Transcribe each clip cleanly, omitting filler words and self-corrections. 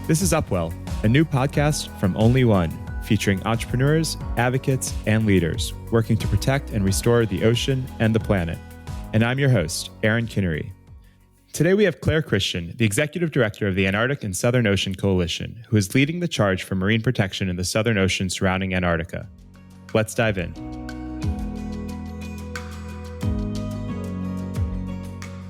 This is Upwell, a new podcast from Only.one, featuring entrepreneurs, advocates, and leaders working to protect and restore the ocean and the planet. And I'm your host, Aaron Kinnery. Today we have Claire Christian, the Executive Director of the Antarctic and Southern Ocean Coalition, who is leading the charge for marine protection in the Southern Ocean surrounding Antarctica. Let's dive in.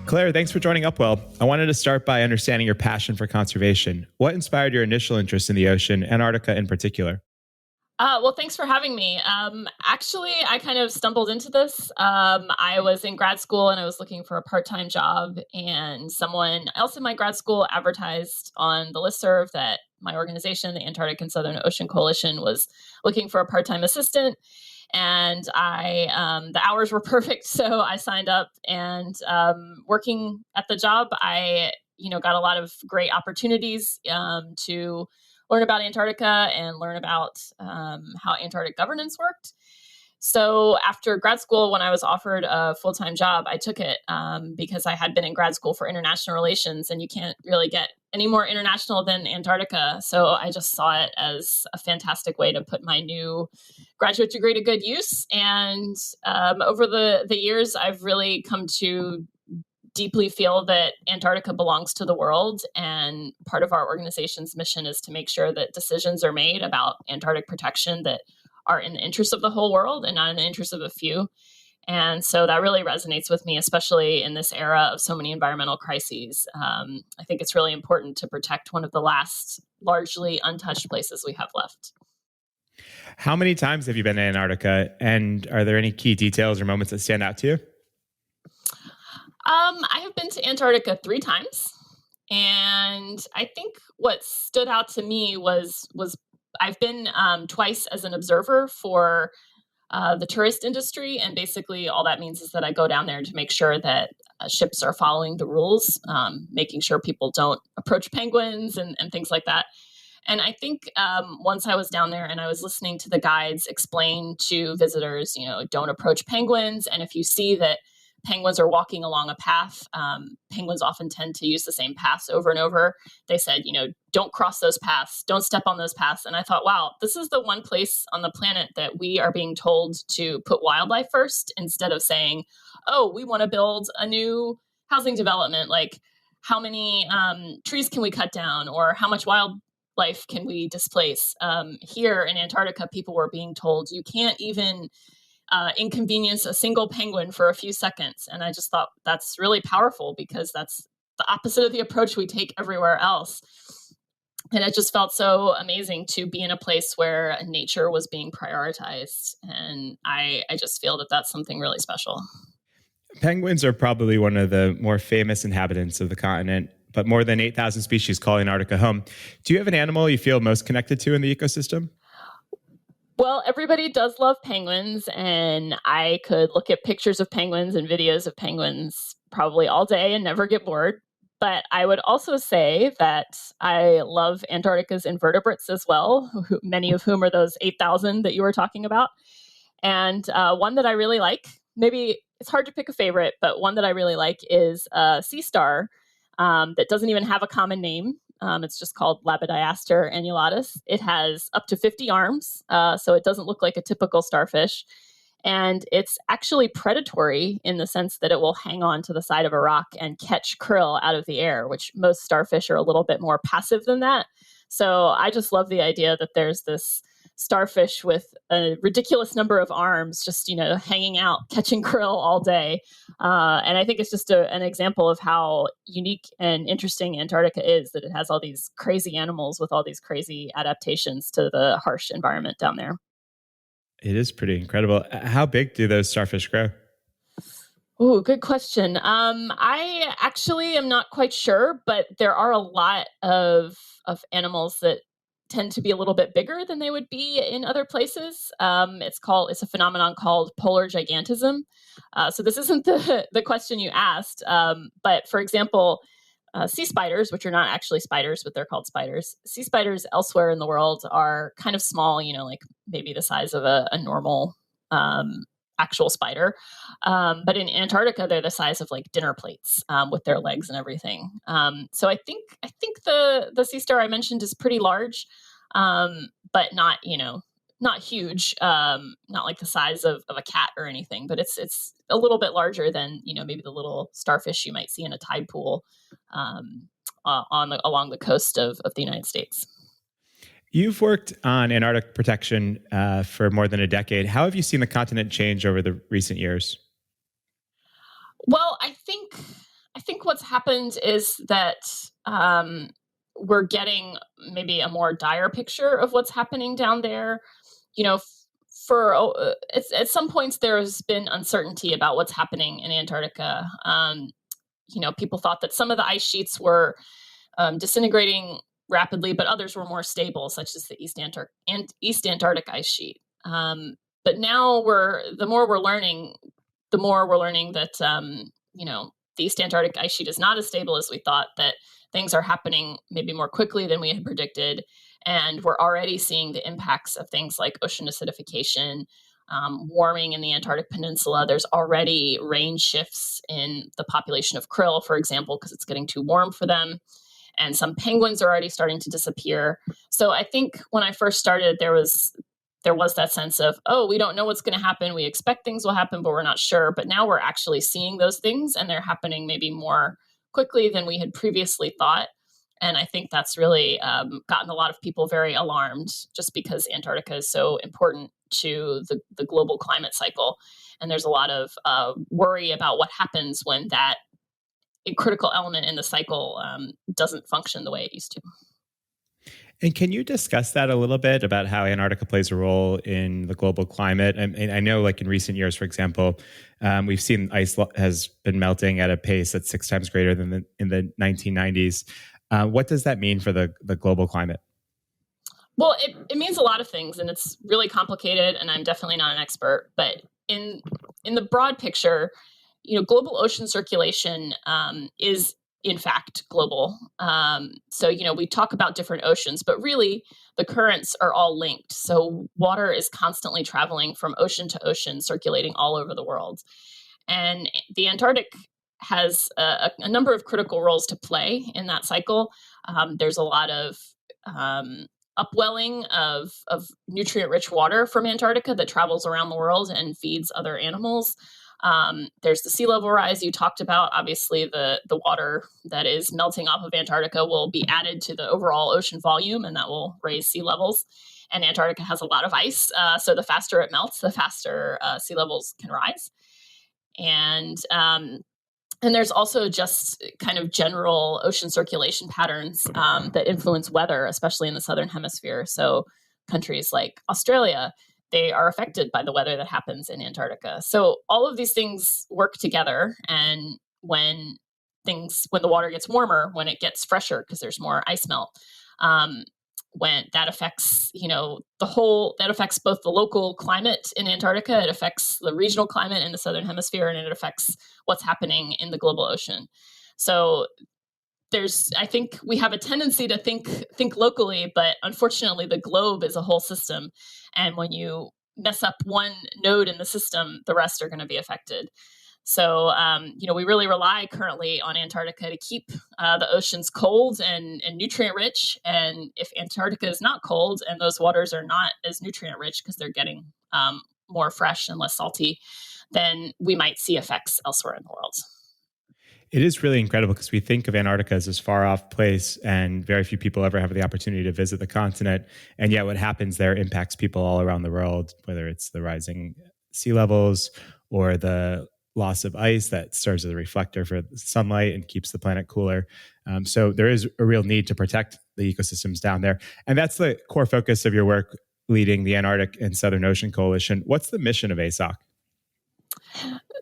Claire, thanks for joining Upwell. I wanted to start by understanding your passion for conservation. What inspired your initial interest in the ocean, Antarctica in particular? Well, thanks for having me. Actually, I kind of stumbled into this. I was in grad school and I was looking for a part-time job, and someone else in my grad school advertised on the listserv that my organization, the Antarctic and Southern Ocean Coalition, was looking for a part-time assistant. And the hours were perfect, so I signed up. And working at the job, I got a lot of great opportunities to learn about Antarctica and learn about how Antarctic governance worked. So after grad school, when I was offered a full-time job, I took it because I had been in grad school for international relations, and you can't really get any more international than Antarctica. So I just saw it as a fantastic way to put my new graduate degree to good use. And over the years, I've really come to deeply feel that Antarctica belongs to the world. And part of our organization's mission is to make sure that decisions are made about Antarctic protection that are in the interest of the whole world and not in the interest of a few. And so that really resonates with me, especially in this era of so many environmental crises. I think it's really important to protect one of the last largely untouched places we have left. How many times have you been to Antarctica, and are there any key details or moments that stand out to you? I have been to Antarctica 3 times. And I think what stood out to me was I've been twice as an observer for the tourist industry. And basically all that means is that I go down there to make sure that ships are following the rules, making sure people don't approach penguins and things like that. And I think once I was down there and I was listening to the guides explain to visitors, don't approach penguins. And if you see that penguins are walking along a path, penguins often tend to use the same paths over and over. They said, don't cross those paths, don't step on those paths. And I thought, wow, this is the one place on the planet that we are being told to put wildlife first, instead of saying, oh, we want to build a new housing development. Like, how many trees can we cut down, or how much wildlife can we displace? Here in Antarctica, people were being told you can't even inconvenience a single penguin for a few seconds. And I just thought that's really powerful, because that's the opposite of the approach we take everywhere else. And it just felt so amazing to be in a place where nature was being prioritized. And I just feel that that's something really special. Penguins are probably one of the more famous inhabitants of the continent, but more than 8,000 species call Antarctica home. Do you have an animal you feel most connected to in the ecosystem? Well, everybody does love penguins, and I could look at pictures of penguins and videos of penguins probably all day and never get bored. But I would also say that I love Antarctica's invertebrates as well, many of whom are those 8,000 that you were talking about. And one that I really like, maybe it's hard to pick a favorite, but one that I really like is a sea star that doesn't even have a common name. It's just called Labadiaster annulatus. It has up to 50 arms, so it doesn't look like a typical starfish. And it's actually predatory in the sense that it will hang on to the side of a rock and catch krill out of the air, which most starfish are a little bit more passive than that. So I just love the idea that there's this starfish with a ridiculous number of arms just, hanging out, catching krill all day. And I think it's just an example of how unique and interesting Antarctica is, that it has all these crazy animals with all these crazy adaptations to the harsh environment down there. It is pretty incredible. How big do those starfish grow? Oh, good question. I actually am not quite sure, but there are a lot of animals that tend to be a little bit bigger than they would be in other places. It's a phenomenon called polar gigantism. So this isn't the question you asked, but for example, sea spiders, which are not actually spiders, but they're called spiders. Sea spiders elsewhere in the world are kind of small, like maybe the size of a normal actual spider. But in Antarctica, they're the size of like dinner plates with their legs and everything. So I think the sea star I mentioned is pretty large, but not not huge, not like the size of a cat or anything. But it's a little bit larger than maybe the little starfish you might see in a tide pool along the coast of the United States. You've worked on Antarctic protection for more than a decade. How have you seen the continent change over the recent years? Well, I think what's happened is that we're getting maybe a more dire picture of what's happening down there. At some points there's been uncertainty about what's happening in Antarctica. People thought that some of the ice sheets were disintegrating rapidly, but others were more stable, such as the East Antarctic ice sheet. But now the more we're learning that the East Antarctic ice sheet is not as stable as we thought, that things are happening maybe more quickly than we had predicted. And we're already seeing the impacts of things like ocean acidification, warming in the Antarctic Peninsula. There's already range shifts in the population of krill, for example, because it's getting too warm for them. And some penguins are already starting to disappear. So I think when I first started, there was that sense of, oh, we don't know what's going to happen. We expect things will happen, but we're not sure. But now we're actually seeing those things, and they're happening maybe more quickly than we had previously thought. And I think that's really gotten a lot of people very alarmed, just because Antarctica is so important to the global climate cycle. And there's a lot of worry about what happens when that critical element in the cycle doesn't function the way it used to. And can you discuss that a little bit about how Antarctica plays a role in the global climate? And I know, like in recent years, for example, we've seen ice has been melting at a pace that's 6 times greater than in the 1990s. What does that mean for the global climate? Well, it means a lot of things, and it's really complicated, and I'm definitely not an expert. But in the broad picture, global ocean circulation is in fact global. So we talk about different oceans, but really the currents are all linked. So water is constantly traveling from ocean to ocean, circulating all over the world. And the Antarctic has a number of critical roles to play in that cycle. There's a lot of upwelling of nutrient-rich water from Antarctica that travels around the world and feeds other animals. There's the sea level rise you talked about. Obviously, the water that is melting off of Antarctica will be added to the overall ocean volume, and that will raise sea levels. And Antarctica has a lot of ice, so the faster it melts, the faster sea levels can rise. And there's also just kind of general ocean circulation patterns that influence weather, especially in the southern hemisphere. So countries like Australia, they are affected by the weather that happens in Antarctica. So all of these things work together. And when the water gets warmer, when it gets fresher, because there's more ice melt, when that affects, that affects both the local climate in Antarctica, it affects the regional climate in the southern hemisphere, and it affects what's happening in the global ocean. So I think we have a tendency to think locally, but unfortunately the globe is a whole system. And when you mess up one node in the system, the rest are going to be affected. So, we really rely currently on Antarctica to keep the oceans cold and nutrient rich. And if Antarctica is not cold and those waters are not as nutrient rich because they're getting more fresh and less salty, then we might see effects elsewhere in the world. It is really incredible because we think of Antarctica as this far off place, and very few people ever have the opportunity to visit the continent. And yet what happens there impacts people all around the world, whether it's the rising sea levels or the loss of ice that serves as a reflector for sunlight and keeps the planet cooler. So there is a real need to protect the ecosystems down there. And that's the core focus of your work leading the Antarctic and Southern Ocean Coalition. What's the mission of ASOC?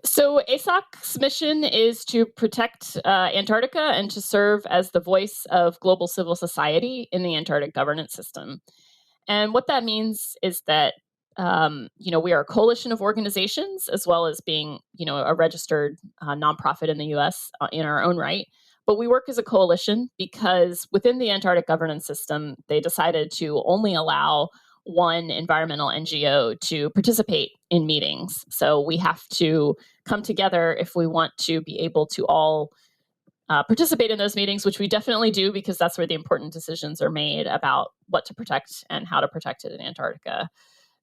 So ASOC's mission is to protect Antarctica and to serve as the voice of global civil society in the Antarctic governance system. And what that means is that we are a coalition of organizations, as well as being, a registered nonprofit in the U.S. In our own right. But we work as a coalition because within the Antarctic governance system, they decided to only allow one environmental NGO to participate in meetings. So we have to come together if we want to be able to all participate in those meetings, which we definitely do because that's where the important decisions are made about what to protect and how to protect it in Antarctica.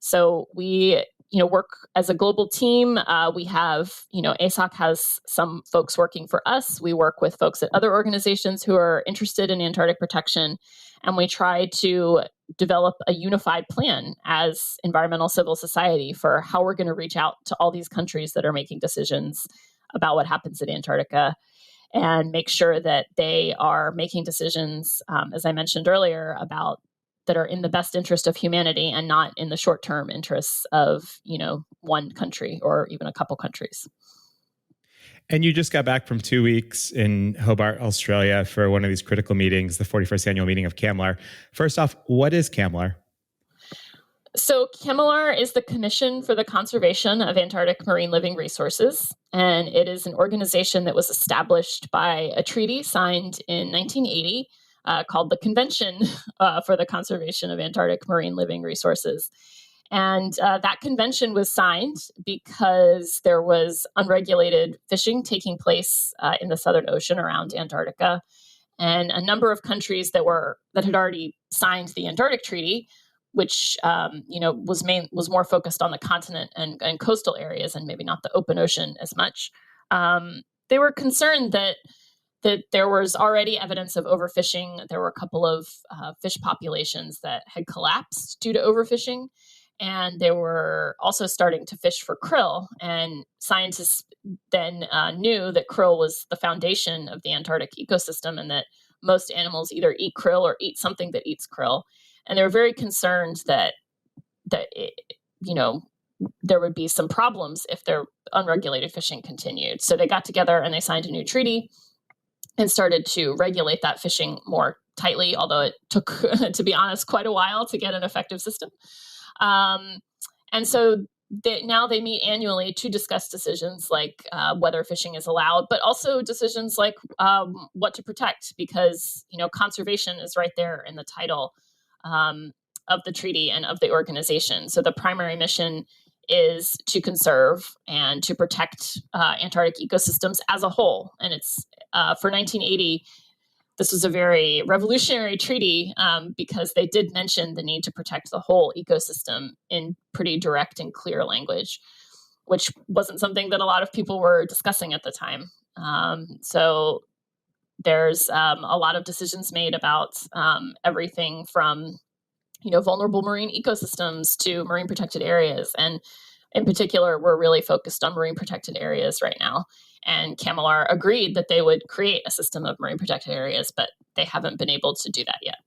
So we, work as a global team. We have, ASOC has some folks working for us. We work with folks at other organizations who are interested in Antarctic protection, and we try to develop a unified plan as environmental civil society for how we're going to reach out to all these countries that are making decisions about what happens in Antarctica, and make sure that they are making decisions, as I mentioned earlier, that are in the best interest of humanity and not in the short-term interests of, one country or even a couple countries. And you just got back from 2 weeks in Hobart, Australia for one of these critical meetings, the 41st annual meeting of CAMLAR. First off, what is CAMLAR? So CAMLAR is the Commission for the Conservation of Antarctic Marine Living Resources, and it is an organization that was established by a treaty signed in 1980 called the Convention for the Conservation of Antarctic Marine Living Resources. And that convention was signed because there was unregulated fishing taking place in the Southern Ocean around Antarctica, and a number of countries that had already signed the Antarctic Treaty, which was more focused on the continent and coastal areas and maybe not the open ocean as much. They were concerned that there was already evidence of overfishing. There were a couple of fish populations that had collapsed due to overfishing, and they were also starting to fish for krill. And scientists then knew that krill was the foundation of the Antarctic ecosystem, and that most animals either eat krill or eat something that eats krill. And they were very concerned that there would be some problems if their unregulated fishing continued. So they got together and they signed a new treaty and started to regulate that fishing more tightly, although it took, to be honest, quite a while to get an effective system. And so now they meet annually to discuss decisions like whether fishing is allowed, but also decisions like what to protect, because conservation is right there in the title of the treaty and of the organization. So the primary mission is to conserve and to protect Antarctic ecosystems as a whole. And it's for 1980, this was a very revolutionary treaty because they did mention the need to protect the whole ecosystem in pretty direct and clear language, which wasn't something that a lot of people were discussing at the time. So there's a lot of decisions made about everything from vulnerable marine ecosystems to marine protected areas. And in particular, we're really focused on marine protected areas right now. And CAMLAR agreed that they would create a system of marine protected areas, but they haven't been able to do that yet.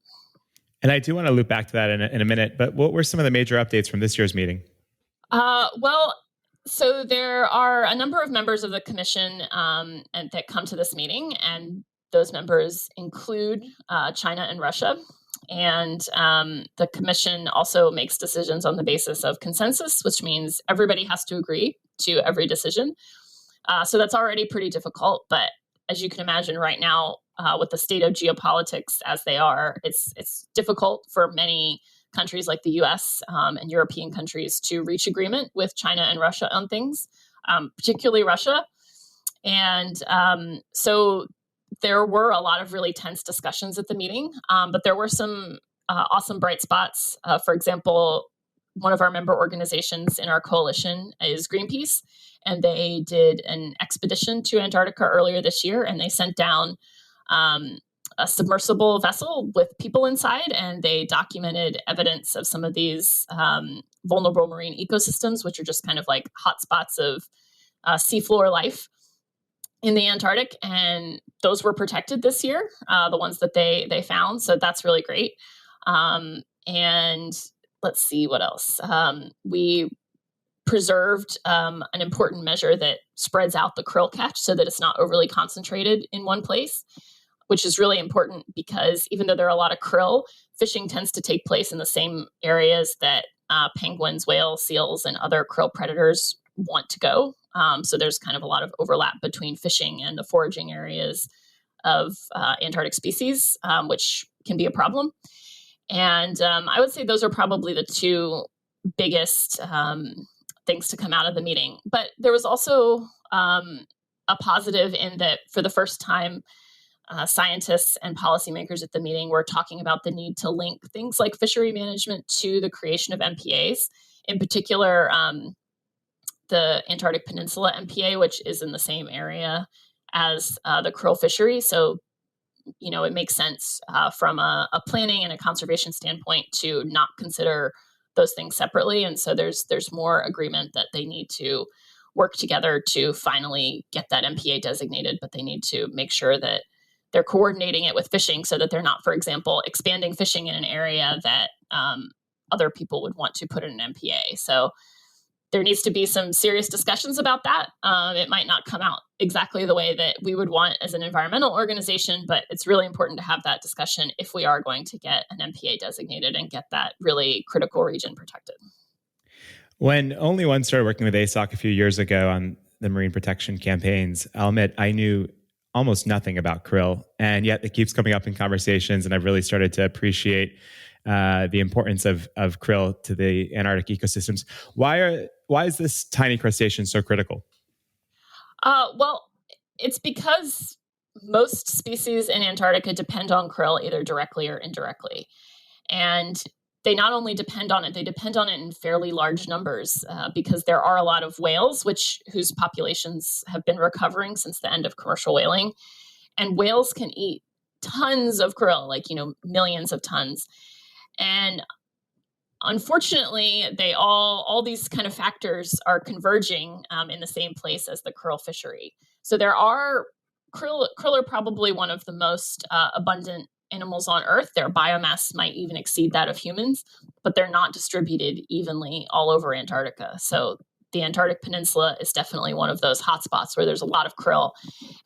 And I do want to loop back to that in a minute, but what were some of the major updates from this year's meeting? So there are a number of members of the commission and that come to this meeting, and those members include China and Russia. And the commission also makes decisions on the basis of consensus, which means everybody has to agree to every decision. So that's already pretty difficult. But as you can imagine right now, with the state of geopolitics as they are, it's difficult for many countries like the US and European countries to reach agreement with China and Russia on things, particularly Russia. And so there were a lot of really tense discussions at the meeting, but there were some awesome bright spots. For example, one of our member organizations in our coalition is Greenpeace, and they did an expedition to Antarctica earlier this year, and they sent down a submersible vessel with people inside, and they documented evidence of some of these vulnerable marine ecosystems, which are just kind of like hotspots of seafloor life in the Antarctic, and those were protected this year, the ones that they found. So that's really great. And let's see what else. We preserved an important measure that spreads out the krill catch so that it's not overly concentrated in one place, which is really important because even though there are a lot of krill, fishing tends to take place in the same areas that penguins, whales, seals, and other krill predators want to go. So there's kind of a lot of overlap between fishing and the foraging areas of Antarctic species, which can be a problem. And I would say those are probably the two biggest things to come out of the meeting. But there was also a positive in that for the first time, scientists and policymakers at the meeting were talking about the need to link things like fishery management to the creation of MPAs. In particular, the Antarctic Peninsula MPA, which is in the same area as the krill fishery. So, it makes sense from a planning and a conservation standpoint to not consider those things separately. And so there's more agreement that they need to work together to finally get that MPA designated, but they need to make sure that they're coordinating it with fishing so that they're not, for example, expanding fishing in an area that other people would want to put in an MPA. So there needs to be some serious discussions about that. It might not come out exactly the way that we would want as an environmental organization, but it's really important to have that discussion if we are going to get an MPA designated and get that really critical region protected. When Only One started working with ASOC a few years ago on the marine protection campaigns, I'll admit I knew almost nothing about krill, and yet it keeps coming up in conversations, and I've really started to appreciate the importance of krill to the Antarctic ecosystems. Why is this tiny crustacean so critical? Well, it's because most species in Antarctica depend on krill either directly or indirectly. And they not only depend on it, they depend on it in fairly large numbers because there are a lot of whales whose populations have been recovering since the end of commercial whaling. And whales can eat tons of krill, millions of tons. And unfortunately, all these kind of factors are converging in the same place as the krill fishery. So krill are probably one of the most abundant animals on Earth. Their biomass might even exceed that of humans, but they're not distributed evenly all over Antarctica. So the Antarctic Peninsula is definitely one of those hotspots where there's a lot of krill,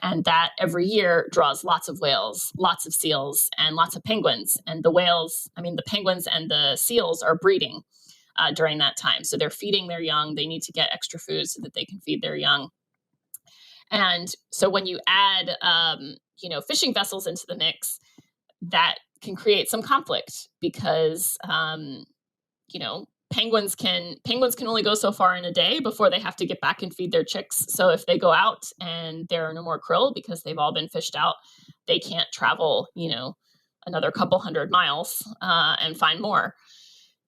and that every year draws lots of whales, lots of seals, and lots of penguins. And the penguins and the seals are breeding during that time. So they're feeding their young. They need to get extra food so that they can feed their young. And so when you add, fishing vessels into the mix, that can create some conflict because, penguins can only go so far in a day before they have to get back and feed their chicks. So if they go out and there are no more krill because they've all been fished out, they can't travel, another couple 100 miles and find more.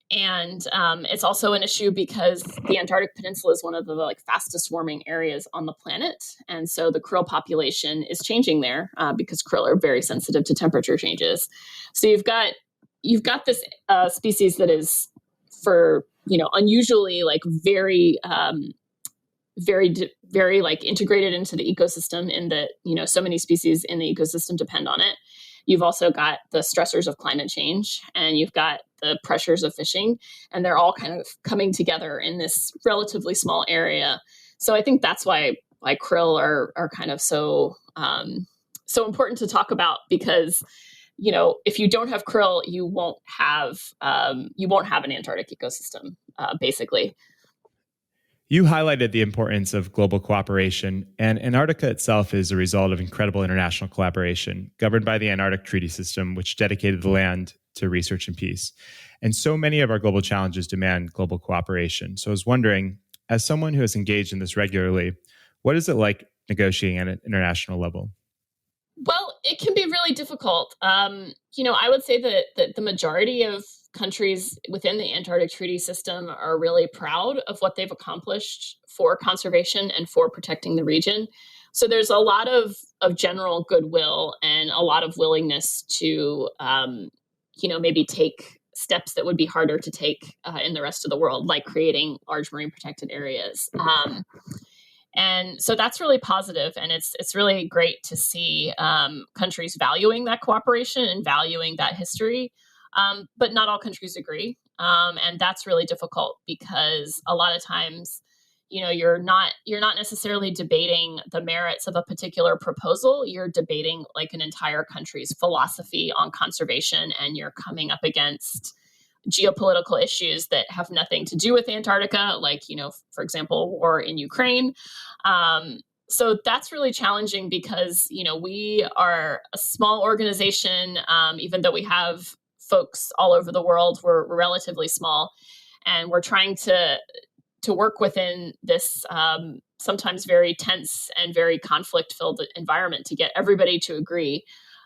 And it's also an issue because the Antarctic Peninsula is one of the fastest warming areas on the planet. And so the krill population is changing there because krill are very sensitive to temperature changes. So you've got this species that is for, unusually very, very integrated into the ecosystem in that, so many species in the ecosystem depend on it. You've also got the stressors of climate change, and you've got the pressures of fishing, and they're all kind of coming together in this relatively small area. So I think that's why krill are kind of so important to talk about, because if you don't have krill, you won't have an Antarctic ecosystem, basically. You highlighted the importance of global cooperation, and Antarctica itself is a result of incredible international collaboration, governed by the Antarctic Treaty System, which dedicated the land to research and peace. And so many of our global challenges demand global cooperation. So I was wondering, as someone who has engaged in this regularly, what is it like negotiating at an international level? Well, it can be really difficult. I would say that the majority of countries within the Antarctic Treaty System are really proud of what they've accomplished for conservation and for protecting the region. So there's a lot of general goodwill and a lot of willingness to, maybe take steps that would be harder to take in the rest of the world, like creating large marine protected areas. And so that's really positive, and it's really great to see countries valuing that cooperation and valuing that history. But not all countries agree, and that's really difficult because a lot of times, you're not necessarily debating the merits of a particular proposal. You're debating an entire country's philosophy on conservation, and you're coming up against geopolitical issues that have nothing to do with Antarctica, for example, war in Ukraine. So that's really challenging because, we are a small organization, even though we have folks all over the world. We're relatively small, and we're trying to work within this sometimes very tense and very conflict-filled environment to get everybody to agree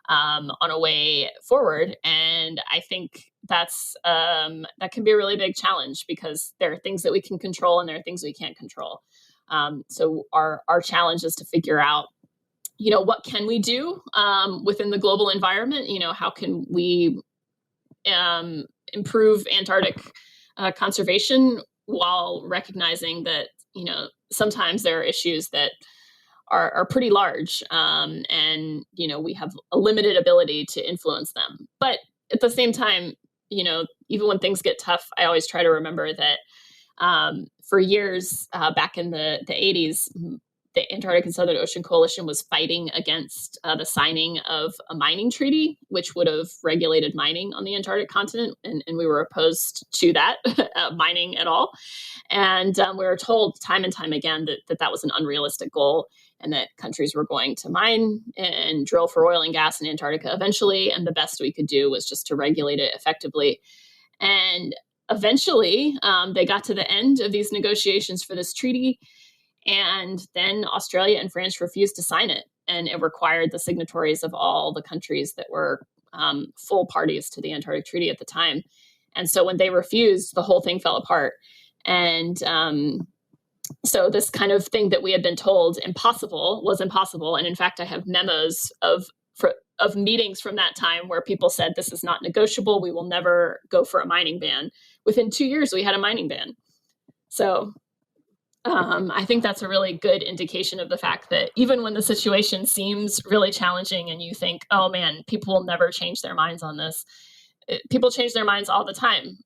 on a way forward. And I think that's that can be a really big challenge, because there are things that we can control and there are things we can't control. So our challenge is to figure out, what can we do within the global environment? How can we improve Antarctic conservation, while recognizing that, sometimes there are issues that are pretty large, and, we have a limited ability to influence them. But at the same time, even when things get tough, I always try to remember that for years, back in the 80s, the Antarctic and Southern Ocean Coalition was fighting against the signing of a mining treaty, which would have regulated mining on the Antarctic continent. And we were opposed to that, mining at all. And we were told time and time again that was an unrealistic goal, and that countries were going to mine and drill for oil and gas in Antarctica eventually. And the best we could do was just to regulate it effectively. And eventually, they got to the end of these negotiations for this treaty. And then Australia and France refused to sign it. And it required the signatories of all the countries that were full parties to the Antarctic Treaty at the time. And so when they refused, the whole thing fell apart. And so this kind of thing that we had been told impossible was impossible. And in fact, I have memos of meetings from that time where people said, this is not negotiable. We will never go for a mining ban. Within 2 years, we had a mining ban. So I think that's a really good indication of the fact that even when the situation seems really challenging and you think, oh man, people will never change their minds on this, people change their minds all the time.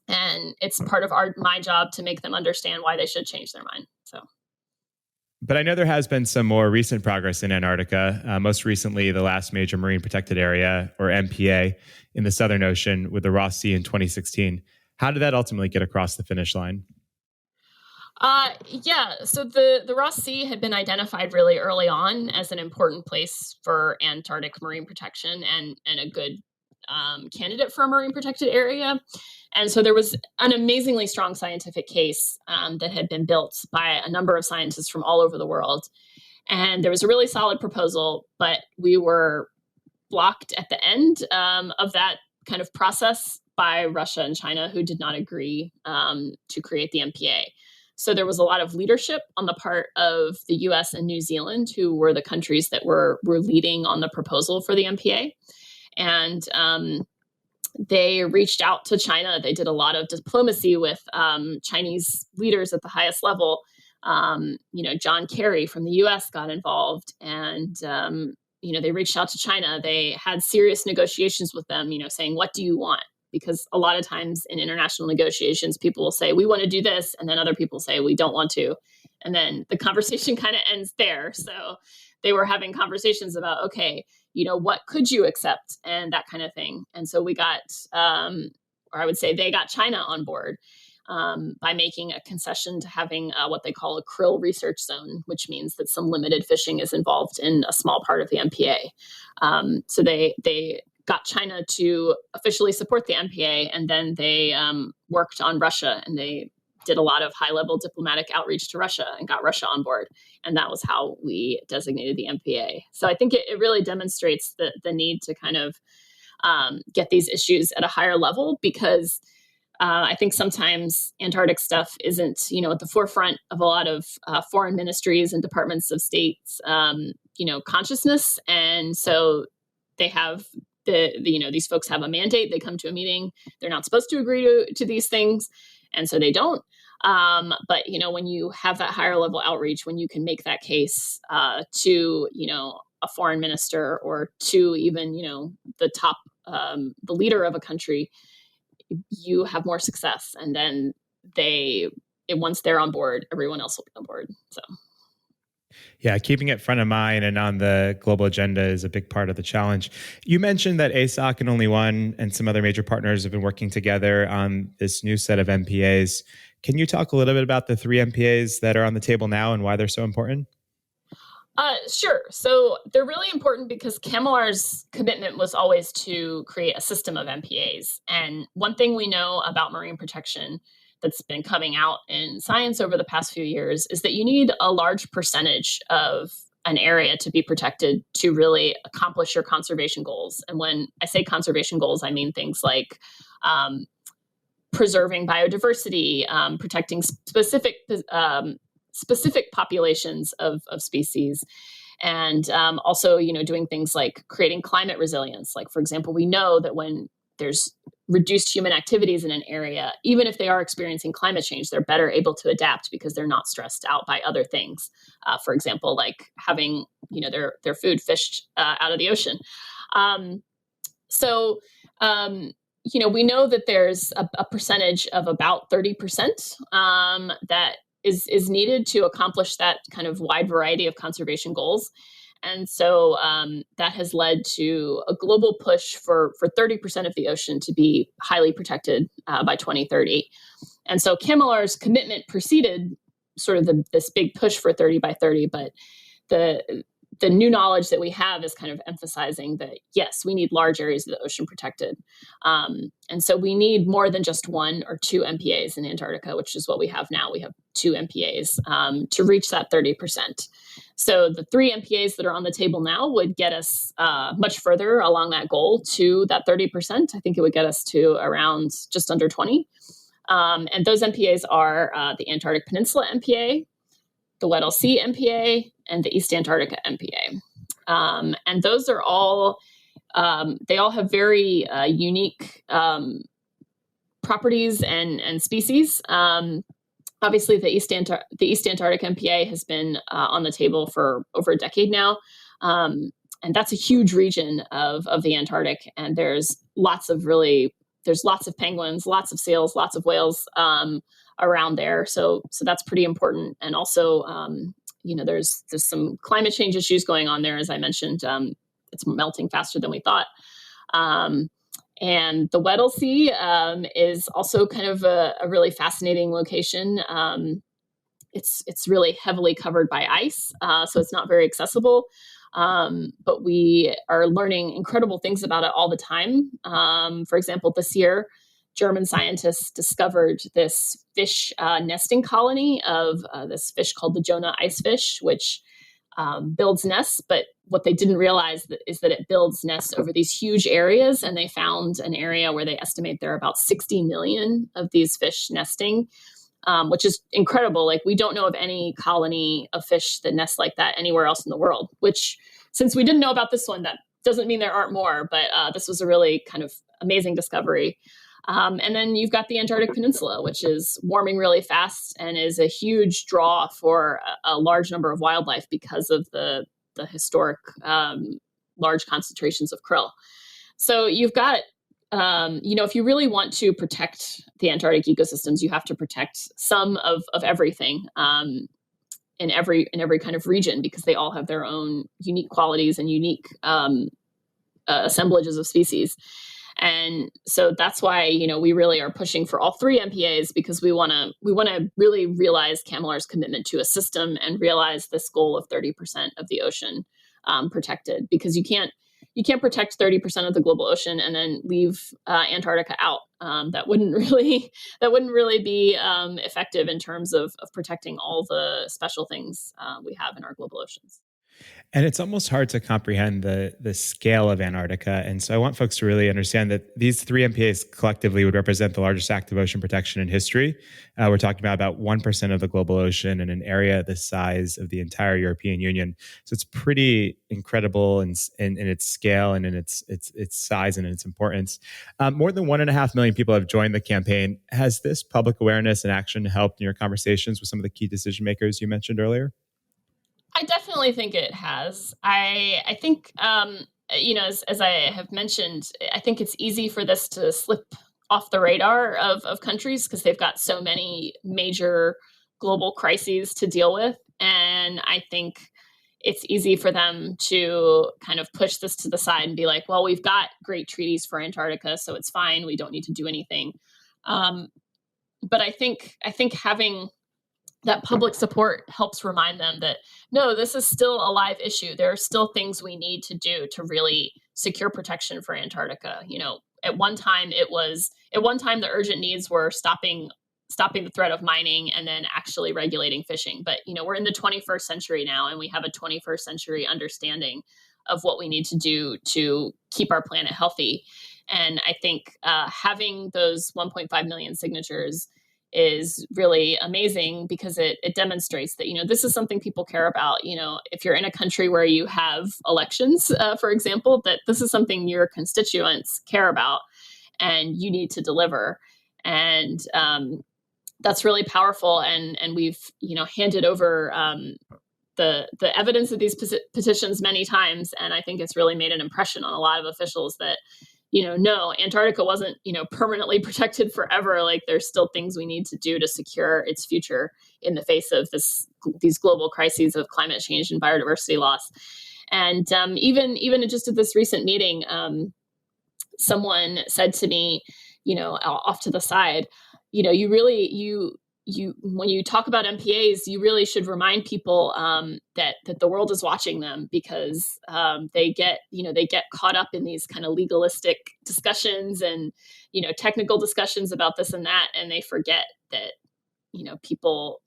And it's part of my job to make them understand why they should change their mind. But I know there has been some more recent progress in Antarctica, most recently the last major marine protected area, or MPA, in the Southern Ocean with the Ross Sea in 2016. How did that ultimately get across the finish line? So the Ross Sea had been identified really early on as an important place for Antarctic marine protection, and a good candidate for a marine protected area. And so there was an amazingly strong scientific case that had been built by a number of scientists from all over the world. And there was a really solid proposal, but we were blocked at the end of that kind of process by Russia and China, who did not agree to create the MPA. So there was a lot of leadership on the part of the US and New Zealand, who were the countries that were leading on the proposal for the MPA. And they reached out to China. They did a lot of diplomacy with Chinese leaders at the highest level. John Kerry from the US got involved, and they reached out to China. They had serious negotiations with them, saying, what do you want? Because a lot of times in international negotiations, people will say, we want to do this. And then other people say, we don't want to. And then the conversation kind of ends there. So they were having conversations about, okay, what could you accept, and that kind of thing. And so we got, or I would say they got China on board by making a concession to having what they call a krill research zone, which means that some limited fishing is involved in a small part of the MPA. So they got China to officially support the MPA, and then they worked on Russia, and they did a lot of high-level diplomatic outreach to Russia and got Russia on board. And that was how we designated the MPA. So I think it really demonstrates the need to kind of get these issues at a higher level, because I think sometimes Antarctic stuff isn't, at the forefront of a lot of foreign ministries and departments of states, consciousness. And so they have these folks have a mandate. They come to a meeting. They're not supposed to agree to these things. And so they don't. But, when you have that higher level outreach, when you can make that case to, a foreign minister, or to even, the top, the leader of a country, you have more success. And then once they're on board, everyone else will be on board. So. Yeah, keeping it front of mind and on the global agenda is a big part of the challenge. You mentioned that ASOC and only.one and some other major partners have been working together on this new set of MPAs. Can you talk a little bit about the 3 MPAs that are on the table now and why they're so important? Sure. So they're really important because CAMLR's commitment was always to create a system of MPAs. And one thing we know about marine protection that's been coming out in science over the past few years is that you need a large percentage of an area to be protected to really accomplish your conservation goals. And when I say conservation goals, I mean things like preserving biodiversity, protecting specific populations of species, and also, doing things like creating climate resilience. Like, for example, we know that when there's reduced human activities in an area, even if they are experiencing climate change, they're better able to adapt because they're not stressed out by other things. For example, like having their food fished out of the ocean. So we know that there's a percentage of about 30% that is needed to accomplish that kind of wide variety of conservation goals. And so that has led to a global push for 30% of the ocean to be highly protected by 2030. And so CAMLR's commitment preceded sort of this big push for 30 by 30, but the new knowledge that we have is kind of emphasizing that, yes, we need large areas of the ocean protected. And so we need more than just 1 or 2 MPAs in Antarctica, which is what we have now. We have 2 MPAs to reach that 30%. So the 3 MPAs that are on the table now would get us much further along that goal to that 30%. I think it would get us to around just under 20. And those MPAs are the Antarctic Peninsula MPA, the Weddell Sea MPA, and the East Antarctica MPA. And those are all, they all have very unique properties and species. Obviously, the East Antarctic MPA has been on the table for over a decade now. And that's a huge region of the Antarctic. And there's lots of penguins, lots of seals, lots of whales around there. So that's pretty important. And also, there's some climate change issues going on there. As I mentioned, it's melting faster than we thought. And the Weddell Sea is also kind of a really fascinating location. It's really heavily covered by ice, so it's not very accessible. But we are learning incredible things about it all the time. For example, this year, German scientists discovered this fish nesting colony of this fish called the Jonah icefish, which builds nests. But what they didn't realize is that it builds nests over these huge areas. And they found an area where they estimate there are about 60 million of these fish nesting, which is incredible. Like, we don't know of any colony of fish that nests like that anywhere else in the world, which, since we didn't know about this one, that doesn't mean there aren't more. But this was a really kind of amazing discovery. And then you've got the Antarctic Peninsula, which is warming really fast and is a huge draw for a large number of wildlife because of the historic large concentrations of krill. So you've got, if you really want to protect the Antarctic ecosystems, you have to protect some of everything in every kind of region, because they all have their own unique qualities and unique assemblages of species. And so that's why, we really are pushing for all 3 MPAs, because we want to really realize CAMLR's commitment to a system and realize this goal of 30% of the ocean protected, because you can't protect 30% of the global ocean and then leave Antarctica out. That wouldn't really be effective in terms of protecting all the special things we have in our global oceans. And it's almost hard to comprehend the scale of Antarctica. And so I want folks to really understand that these 3 MPAs collectively would represent the largest act of ocean protection in history. We're talking about 1% of the global ocean in an area the size of the entire European Union. So it's pretty incredible in its scale and in its size and in its importance. More than 1.5 million people have joined the campaign. Has this public awareness and action helped in your conversations with some of the key decision makers you mentioned earlier? I definitely think it has. I think, as I have mentioned, I think it's easy for this to slip off the radar of countries because they've got so many major global crises to deal with. And I think it's easy for them to kind of push this to the side and be like, well, we've got great treaties for Antarctica, so it's fine. We don't need to do anything. But I think having that public support helps remind them that, no, this is still a live issue. There are still things we need to do to really secure protection for Antarctica. At one time the urgent needs were stopping the threat of mining and then actually regulating fishing. But, we're in the 21st century now, and we have a 21st century understanding of what we need to do to keep our planet healthy. And I think having those 1.5 million signatures is really amazing, because it demonstrates that, this is something people care about. If you're in a country where you have elections, for example, that this is something your constituents care about and you need to deliver. And that's really powerful. And we've, handed over the evidence of these petitions many times. And I think it's really made an impression on a lot of officials that, no, Antarctica wasn't, permanently protected forever. Like, there's still things we need to do to secure its future in the face of these global crises of climate change and biodiversity loss. And even just at this recent meeting, someone said to me, off to the side, you when you talk about MPAs, you really should remind people that the world is watching them, because they get caught up in these kind of legalistic discussions and technical discussions about this and that, and they forget that people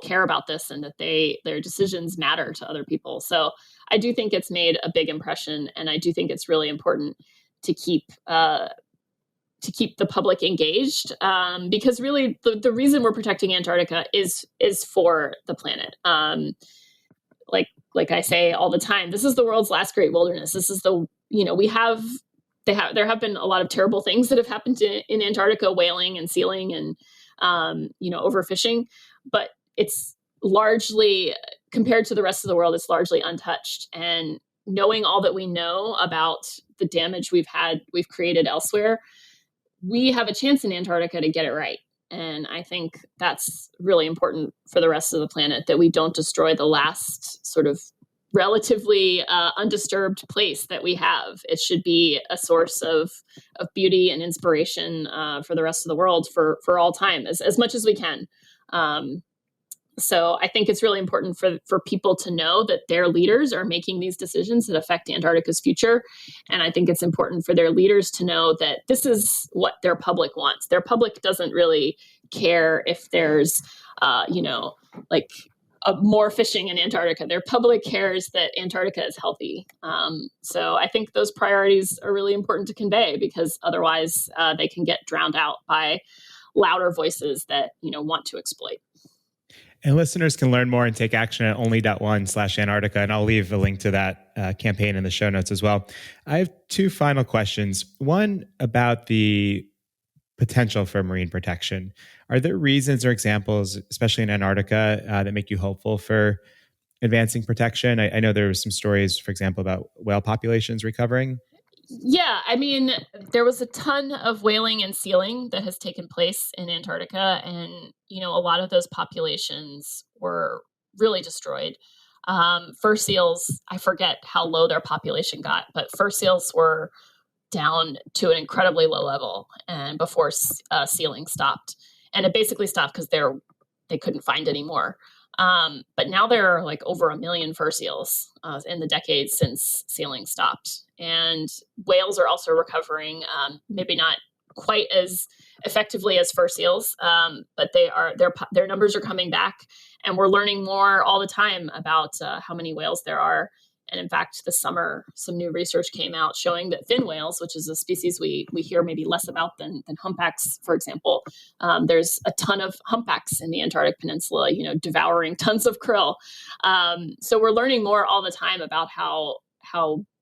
care about this, and that their decisions matter to other people. So I do think it's made a big impression, and I do think it's really important to keep the public engaged, because really the reason we're protecting Antarctica is for the planet. Like I say all the time, this is the world's last great wilderness. This is there have been a lot of terrible things that have happened in Antarctica, whaling and sealing and overfishing, but it's largely, compared to the rest of the world, it's largely untouched. And knowing all that we know about the damage we've created elsewhere, we have a chance in Antarctica to get it right. And I think that's really important for the rest of the planet, that we don't destroy the last sort of relatively undisturbed place that we have. It should be a source of beauty and inspiration for the rest of the world for all time, as much as we can. So I think it's really important for people to know that their leaders are making these decisions that affect Antarctica's future. And I think it's important for their leaders to know that this is what their public wants. Their public doesn't really care if there's, more fishing in Antarctica. Their public cares that Antarctica is healthy. So I think those priorities are really important to convey, because otherwise they can get drowned out by louder voices that, want to exploit. And listeners can learn more and take action at only.one/Antarctica. And I'll leave a link to that campaign in the show notes as well. I have two final questions. One about the potential for marine protection. Are there reasons or examples, especially in Antarctica, that make you hopeful for advancing protection? I know there were some stories, for example, about whale populations recovering. Yeah, I mean, there was a ton of whaling and sealing that has taken place in Antarctica, and a lot of those populations were really destroyed. Fur seals, I forget how low their population got, but fur seals were down to an incredibly low level, and before sealing stopped, and it basically stopped because they couldn't find any more. But now there are like over 1 million fur seals in the decades since sealing stopped. And whales are also recovering, maybe not quite as effectively as fur seals, but their numbers are coming back, and we're learning more all the time about how many whales there are. And in fact, this summer, some new research came out showing that fin whales, which is a species we hear maybe less about than humpbacks, for example, there's a ton of humpbacks in the Antarctic Peninsula, devouring tons of krill. So we're learning more all the time about how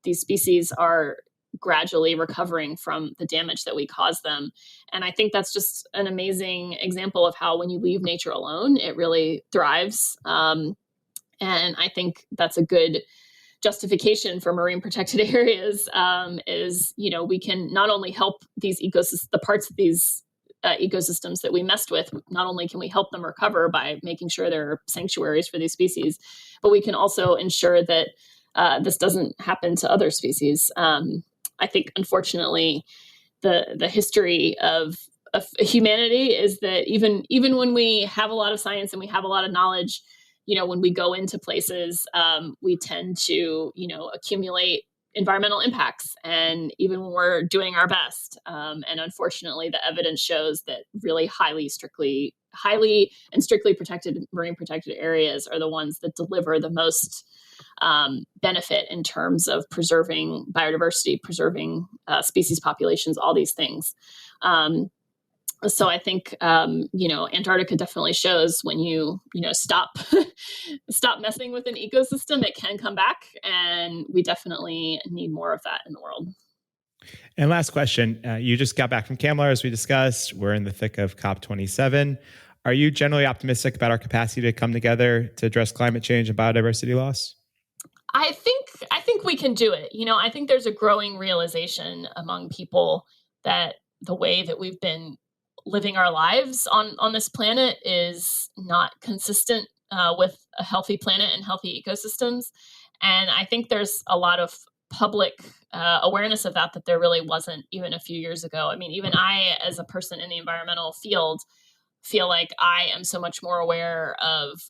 these species are gradually recovering from the damage that we caused them. And I think that's just an amazing example of how when you leave nature alone, it really thrives. And I think that's a good justification for marine protected areas, is, we can not only help these the parts of these ecosystems that we messed with, not only can we help them recover by making sure there are sanctuaries for these species, but we can also ensure that this doesn't happen to other species. I think, unfortunately, the history of humanity is that even when we have a lot of science and we have a lot of knowledge, when we go into places, we tend to, accumulate environmental impacts, and even when we're doing our best. And unfortunately, the evidence shows that really highly and strictly protected marine protected areas are the ones that deliver the most benefit in terms of preserving biodiversity, preserving species populations, all these things. So I think, Antarctica definitely shows when you stop messing with an ecosystem, it can come back. And we definitely need more of that in the world. And last question, you just got back from CAMLR, as we discussed. We're in the thick of COP27. Are you generally optimistic about our capacity to come together to address climate change and biodiversity loss? I think we can do it. I think there's a growing realization among people that the way that we've been living our lives on this planet is not consistent with a healthy planet and healthy ecosystems. And I think there's a lot of public awareness of that there really wasn't even a few years ago. I mean, even I, as a person in the environmental field, feel like I am so much more aware of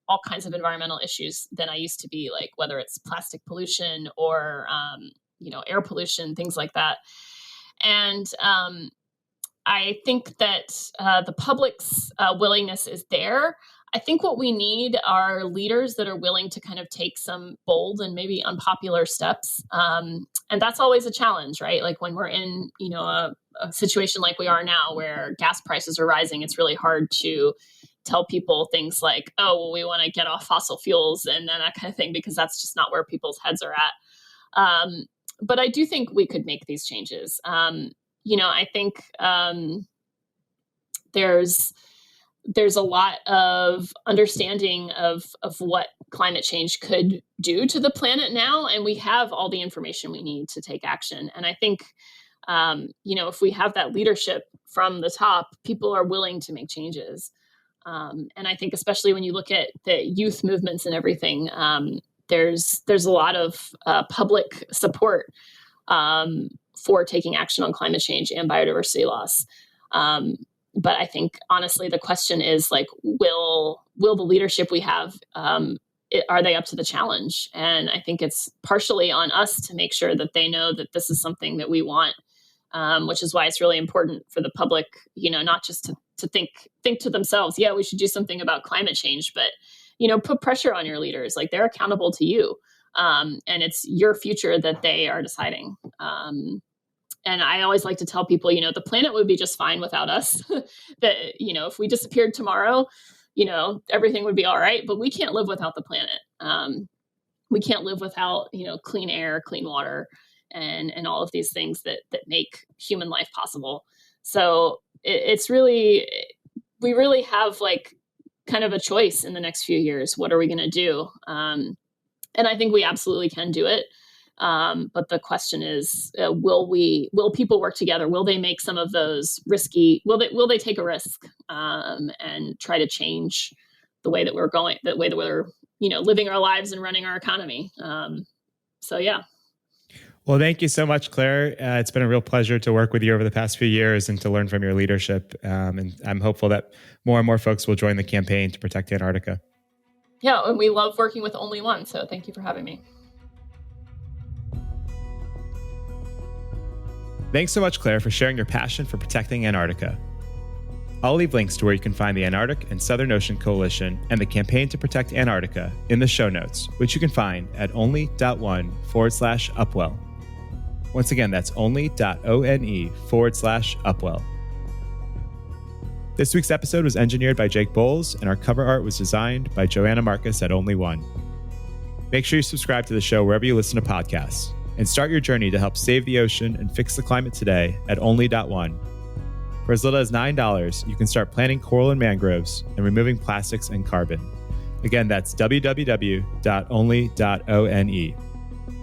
all kinds of environmental issues than I used to be, like whether it's plastic pollution or, air pollution, things like that. And I think that the public's willingness is there. I think what we need are leaders that are willing to kind of take some bold and maybe unpopular steps. And that's always a challenge, right? Like when we're in, a situation like we are now where gas prices are rising, it's really hard to tell people things like, oh, well, we want to get off fossil fuels and then that kind of thing, because that's just not where people's heads are at. But I do think we could make these changes. I think there's a lot of understanding of what climate change could do to the planet now, and we have all the information we need to take action. And I think, if we have that leadership from the top, people are willing to make changes. And I think especially when you look at the youth movements and everything, there's a lot of public support for taking action on climate change and biodiversity loss. But I think, honestly, the question is, like, will the leadership we have, are they up to the challenge? And I think it's partially on us to make sure that they know that this is something that we want, which is why it's really important for the public, not just to think to themselves, yeah, we should do something about climate change, but, put pressure on your leaders. Like, they're accountable to you. And it's your future that they are deciding. And I always like to tell people, the planet would be just fine without us. That, if we disappeared tomorrow, everything would be all right. But we can't live without the planet. We can't live without, clean air, clean water, and all of these things that make human life possible. So it's really, we really have like kind of a choice in the next few years. What are we going to do? And I think we absolutely can do it. But the question is, will people work together? Will they make some of those risky, will they take a risk, and try to change the way that we're going, the way that we're, living our lives and running our economy. So, yeah. Well, thank you so much, Claire. It's been a real pleasure to work with you over the past few years and to learn from your leadership. And I'm hopeful that more and more folks will join the campaign to protect Antarctica. Yeah, and we love working with only.one. So thank you for having me. Thanks so much, Claire, for sharing your passion for protecting Antarctica. I'll leave links to where you can find the Antarctic and Southern Ocean Coalition and the Campaign to Protect Antarctica in the show notes, which you can find at only.one/Upwell. Once again, that's only.one/Upwell. This week's episode was engineered by Jake Bowles, and our cover art was designed by Joanna Marcus at only.one. Make sure you subscribe to the show wherever you listen to podcasts, and start your journey to help save the ocean and fix the climate today at only.one. For as little as $9, you can start planting coral and mangroves and removing plastics and carbon. Again, that's www.only.one.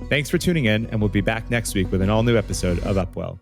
Thanks for tuning in, and we'll be back next week with an all-new episode of Upwell.